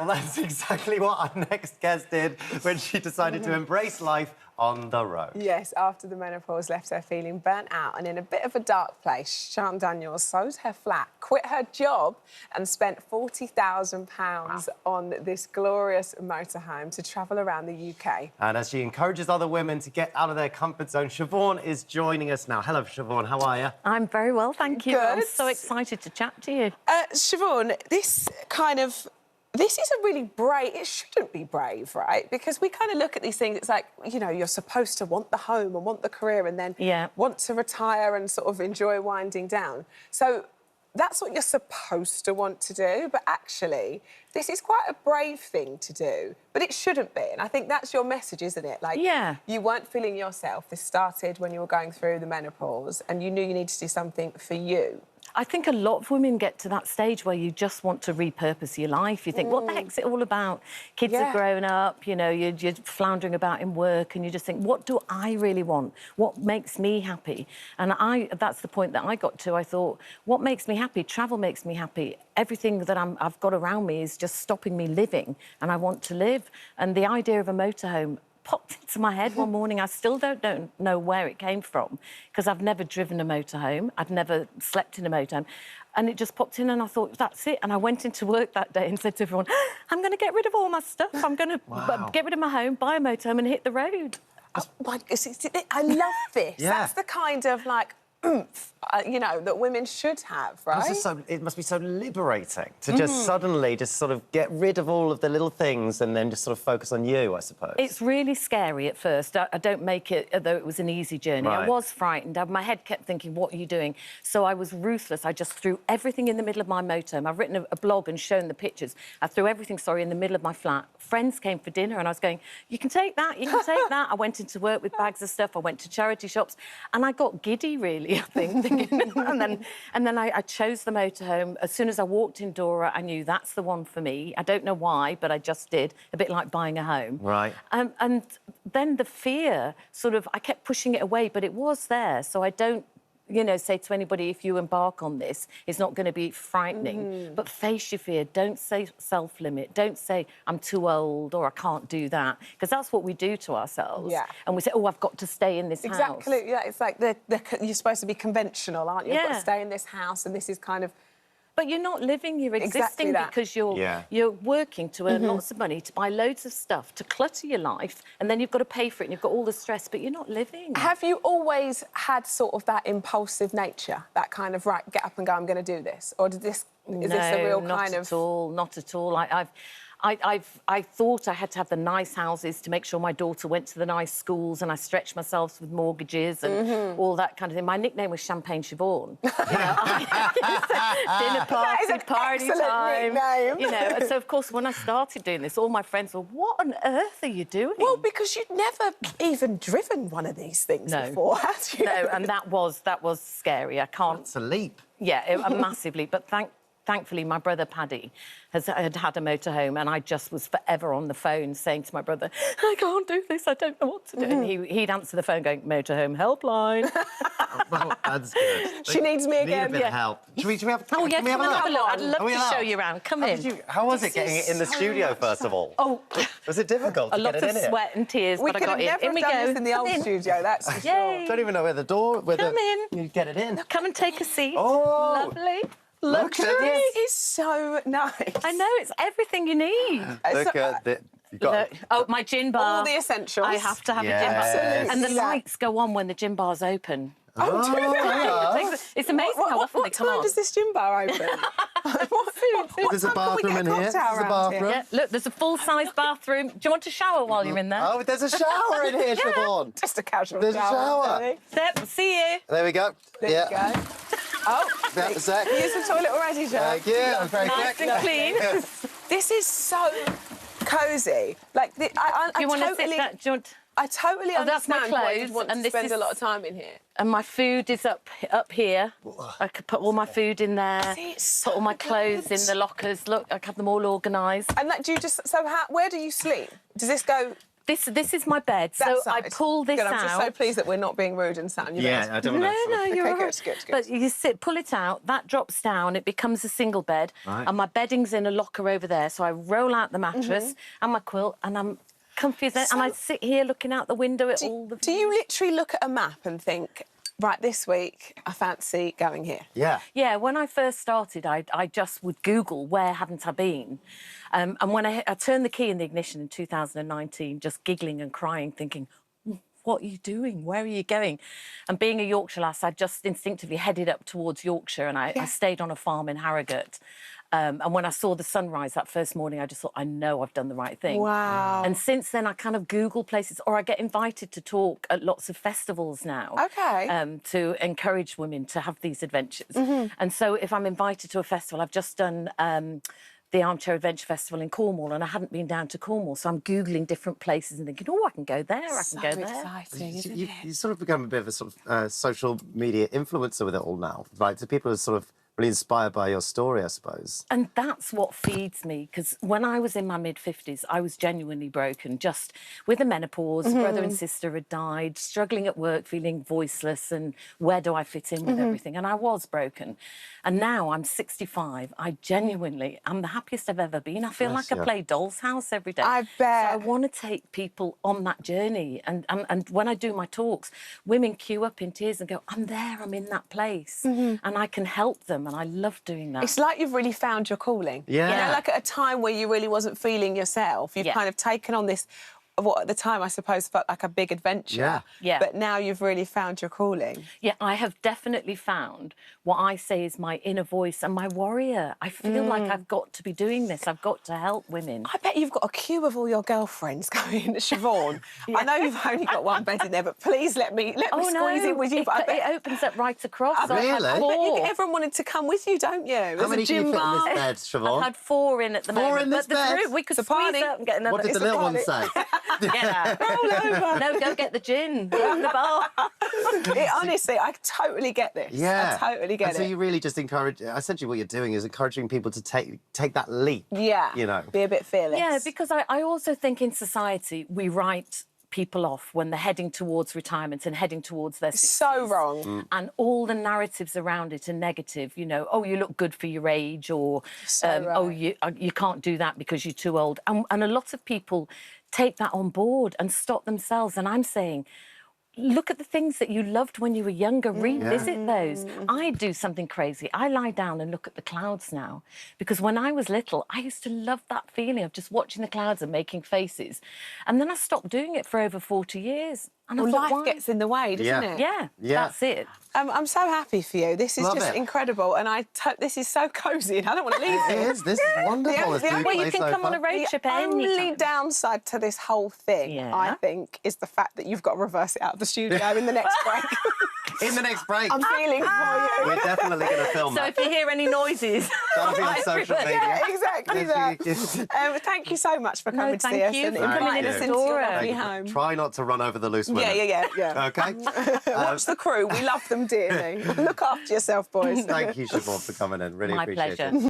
Well, that's exactly what our next guest did when she decided to embrace life on the road. Yes, after the menopause left her feeling burnt out and in a bit of a dark place, Siobhan Daniels sold her flat, quit her job and spent £40,000 on this glorious motorhome to travel around the UK. And as she encourages other women to get out of their comfort zone, Siobhan is joining us now. Hello, Siobhan, how are you? I'm very well, thank you. Good. I'm so excited to chat to you. Siobhan, this is a really brave... It shouldn't be brave, right? Because we kind of look at these things, it's like, you know, you're supposed to want the home and want the career and then want to retire and sort of enjoy winding down. So that's what you're supposed to want to do, but actually, this is quite a brave thing to do, but it shouldn't be. And I think that's your message, isn't it? Like, you weren't feeling yourself. This started when you were going through the menopause and you knew you needed to do something for you. I think a lot of women get to that stage where you just want to repurpose your life. You think, what the heck's it all about? Kids are grown up, you know, you're floundering about in work and you just think, what do I really want? What makes me happy? And that's the point that I got to. I thought, what makes me happy? Travel makes me happy. Everything that I've got around me is just stopping me living, and I want to live. And the idea of a motorhome popped into my head one morning. I still don't know where it came from, because I've never driven a motorhome. I'd never slept in a motorhome. And it just popped in and I thought, that's it. And I went into work that day and said to everyone, I'm going to get rid of all my stuff. I'm going to get rid of my home, buy a motorhome and hit the road. Oh, my, I love this. That's the kind of, like, oomph, you know, that women should have, right? It must be so liberating to just suddenly just sort of get rid of all of the little things and then just sort of focus on you, I suppose. It's really scary at first. I don't make it, although it was an easy journey. I was frightened. My head kept thinking, what are you doing? So I was ruthless. I just threw everything in the middle of my motorhome. I've written a blog and shown the pictures. I threw everything, in the middle of my flat. Friends came for dinner and I was going, you can take that, you can take that. I went into work with bags of stuff. I went to charity shops and I got giddy, really, I think. and then I chose the motorhome. As soon as I walked in Dora, I knew that's the one for me. I don't know why, but I just did. A bit like buying a home. Right. And then the fear, I kept pushing it away, but it was there. So I don't, you know, say to anybody, if you embark on this, it's not going to be frightening. But face your fear. Don't say self-limit. Don't say, I'm too old or I can't do that. Because that's what we do to ourselves. And we say, oh, I've got to stay in this house. Exactly, It's like you're supposed to be conventional, aren't you? You've got to stay in this house and this is kind of... But you're not living, you're existing because you're working to earn lots of money, to buy loads of stuff, to clutter your life, and then you've got to pay for it and you've got all the stress, but you're not living. Have you always had sort of that impulsive nature, that kind of, right, get up and go, I'm going to do this? Or is this a real kind of... No, not at all. I thought I had to have the nice houses to make sure my daughter went to the nice schools, and I stretched myself with mortgages and all that kind of thing. My nickname was Champagne Siobhan. Dinner party time. Nickname. You know, so of course when I started doing this, all my friends were, "What on earth are you doing?" Well, because you'd never even driven one of these things before, had you? No, and that was scary. I can't. It's a leap. Yeah, a massive leap. But thankfully, my brother Paddy had a motorhome, and I just was forever on the phone saying to my brother, I can't do this, I don't know what to do. And he'd answer the phone going, motorhome helpline. Well, that's good. She needs me again. Need a bit of help. Should we have come on, have a look. I'd love to show you around. Come in. How was it getting it in the studio, first of all? Oh, was it difficult to get it in here? A lot of sweat and tears, but I got it. In we go. This in the old studio, that's for sure. I don't even know where the door... Come in. You get it in. Come and take a seat. Oh. Lovely. Luxury is so nice. I know, it's everything you need. Look at it. My gin bar. All the essentials. I have to have a gin bar. And the lights go on when the gin bar's open. Oh, do they? It's amazing how often they come on. What time does this gin bar open? There's a bathroom in here. There's a bathroom. Yeah, look, there's a full-size bathroom. Do you want to shower while you're in there? Oh, there's a shower in here, Siobhan. Just a casual shower. There's a shower. Step, see you. There we go. There you go. Oh, that was that. You used the toilet already, Jo. Thank you. I'm very nice quick. and clean. This is so cosy. Like, I totally... I totally understand why you'd want to spend a lot of time in here. And my food is up here. I could put all my food in there, put all my clothes in the lockers. Look, I have them all organised. And do you just... So where do you sleep? Does this go... This is my bed. That so side. I pull this Good, out. I'm just so pleased that we're not being rude and sat on your bed. Yeah, I don't want to... No, you're Okay, all right. good. But you pull it out, that drops down, it becomes a single bed, and my bedding's in a locker over there, so I roll out the mattress and my quilt, and I'm comfy as and I sit here looking out the window at all the... Do you literally look at a map and think, right, this week I fancy going here? Yeah. Yeah, when I first started, I just would Google, where haven't I been? And when I turned the key in the ignition in 2019, just giggling and crying, thinking, what are you doing? Where are you going? And being a Yorkshire lass, I just instinctively headed up towards Yorkshire, and I stayed on a farm in Harrogate. And when I saw the sunrise that first morning, I just thought, I know I've done the right thing. Wow. And since then, I kind of Google places, or I get invited to talk at lots of festivals now. OK. To encourage women to have these adventures. And so if I'm invited to a festival, I've just done the Armchair Adventure Festival in Cornwall, and I hadn't been down to Cornwall, so I'm Googling different places and thinking, oh, I can go there, I can go there. So exciting, isn't it? You sort of become a bit of a sort of social media influencer with it all now, right? So people are sort of really inspired by your story, I suppose. And that's what feeds me, because when I was in my mid-50s, I was genuinely broken, just with the menopause, brother and sister had died, struggling at work, feeling voiceless, and where do I fit in with everything? And I was broken. And now I'm 65. I genuinely am the happiest I've ever been. I feel like I play Doll's House every day. I bet. So I want to take people on that journey. And when I do my talks, women queue up in tears and go, I'm there, I'm in that place. And I can help them, and I love doing that. It's like you've really found your calling. Yeah. You know, like at a time where you really wasn't feeling yourself, you've kind of taken on this, what at the time I suppose felt like a big adventure. Yeah. But now you've really found your calling. Yeah, I have definitely found what I say is my inner voice and my warrior. I feel like I've got to be doing this. I've got to help women. I bet you've got a queue of all your girlfriends going into Siobhan. I know you've only got one bed in there, but please let me squeeze in with you. But It opens up right across. Really? I bet you get everyone wanted to come with you, don't you? How many can you fit in this bed, Siobhan? I've had 4 in at the moment. 4 in this but there's bed? room. We could It's a party. squeeze up and get another. What did It's the a little one party. say? Get out. Roll over. No, go get the gin. Go in the bar. Honestly, I totally get this. Yeah. I totally get and it. so you really just encourage... Essentially what you're doing is encouraging people to take that leap. Yeah. You know. Be a bit fearless. Yeah, because I also think in society we write people off when they're heading towards retirement and heading towards their 60s. So wrong. And all the narratives around it are negative. You know, oh, you look good for your age, or oh, you can't do that because you're too old. And a lot of people take that on board and stop themselves. And I'm saying, look at the things that you loved when you were younger. Revisit those. I do something crazy. I lie down and look at the clouds now, because when I was little, I used to love that feeling of just watching the clouds and making faces. And then I stopped doing it for over 40 years. And I thought, life why? gets in the way, doesn't it? Yeah, that's it. I'm so happy for you. This is Love just it. incredible, and this is so cosy, and I don't want to leave It is. This is wonderful. It's Well, you can come on a road trip The only anytime. downside to this whole thing, I think, is the fact that you've got to reverse it out of the studio in the next break. In the next break. I'm feeling for you. We're definitely going to film So that. if you hear any noises... That'll be on social media. Yeah, exactly that. Thank you so much for coming to see us and inviting us into your lovely home. Try not to run over the loose women. Yeah. OK? Watch the crew. We love them dearly. Look after yourself, boys. Thank you, Siobhan, for coming in. Really My appreciate pleasure. it.